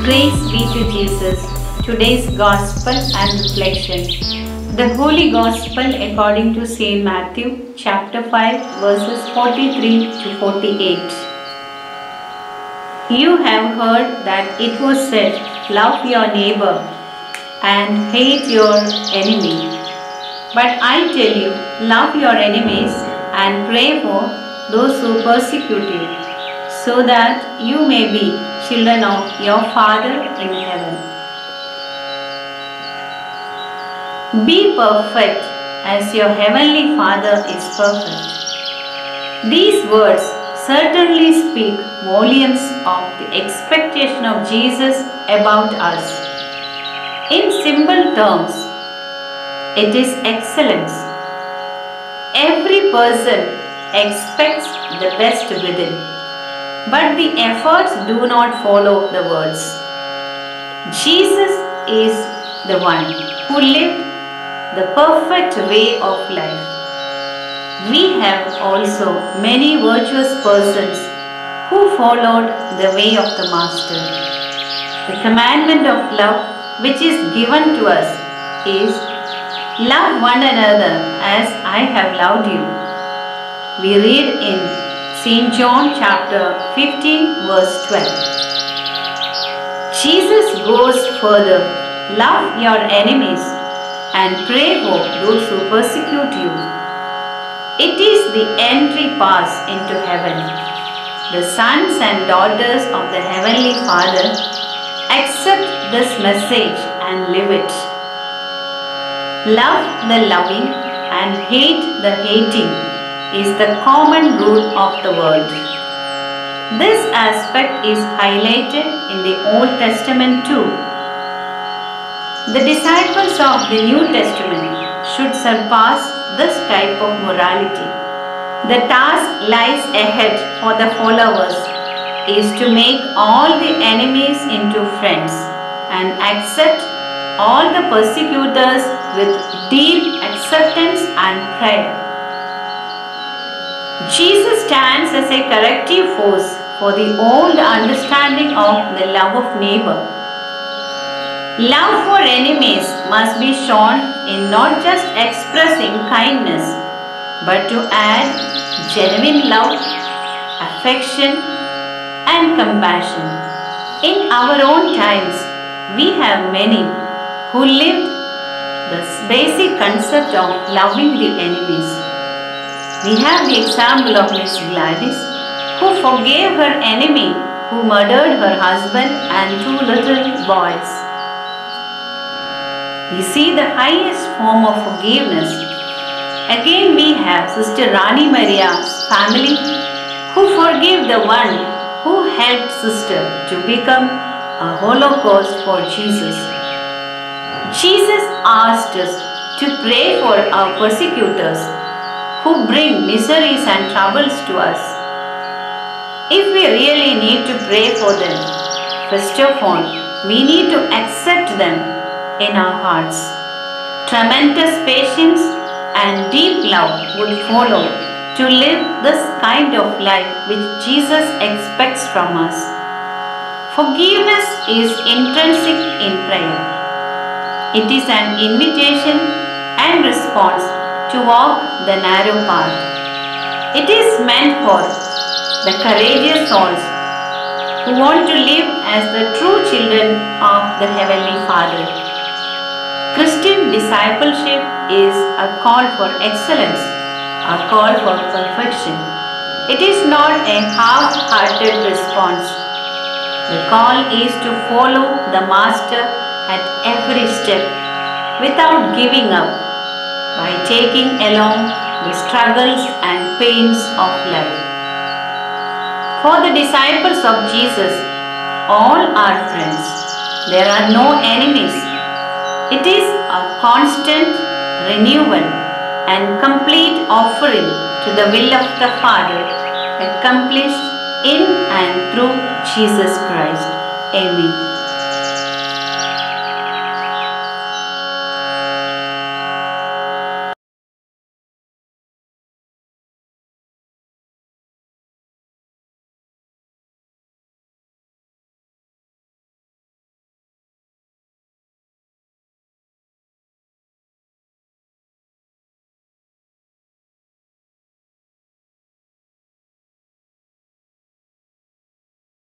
Praise be to Jesus. Today's Gospel and Reflection. The Holy Gospel according to St. Matthew, chapter 5, verses 43 to 48. You have heard that it was said, love your neighbor and hate your enemy. But I tell you, love your enemies and pray for those who persecute you, so that you may be children of your Father in heaven. Be perfect as your heavenly Father is perfect. These words certainly speak volumes of the expectation of Jesus about us. In simple terms, it is excellence. Every person expects the best within, but the efforts do not follow the words. Jesus is the one who lived the perfect way of life. We have also many virtuous persons who followed the way of the Master. The commandment of love which is given to us is, love one another as I have loved you. We read in St. John chapter 15 verse 12. Jesus goes further, love your enemies and pray for those who persecute you. It is the entry pass into heaven. The sons and daughters of the Heavenly Father accept this message and live it. Love the loving and hate the hating is the common rule of the world. This aspect is highlighted in the Old Testament too. The disciples of the New Testament should surpass this type of morality. The task lies ahead for the followers is to make all the enemies into friends and accept all the persecutors with deep acceptance and prayer. Jesus stands as a corrective force for the old understanding of the love of neighbor. Love for enemies must be shown in not just expressing kindness, but to add genuine love, affection, and compassion. In our own times, we have many who lived the basic concept of loving the enemies. We have the example of Miss Gladys, who forgave her enemy who murdered her husband and 2 little boys. We see the highest form of forgiveness. Again we have Sister Rani Maria's family who forgave the one who helped sister to become a holocaust for Jesus. Jesus asked us to pray for our persecutors who bring miseries and troubles to us. If we really need to pray for them, first of all, we need to accept them in our hearts. Tremendous patience and deep love would follow to live this kind of life which Jesus expects from us. Forgiveness is intrinsic in prayer. It is an invitation and response to walk the narrow path. It is meant for the courageous souls who want to live as the true children of the Heavenly Father. Christian discipleship is a call for excellence, a call for perfection. It is not a half-hearted response. The call is to follow the Master at every step without giving up, by taking along the struggles and pains of life. For the disciples of Jesus, all are friends. There are no enemies. It is a constant renewal and complete offering to the will of the Father, accomplished in and through Jesus Christ. Amen.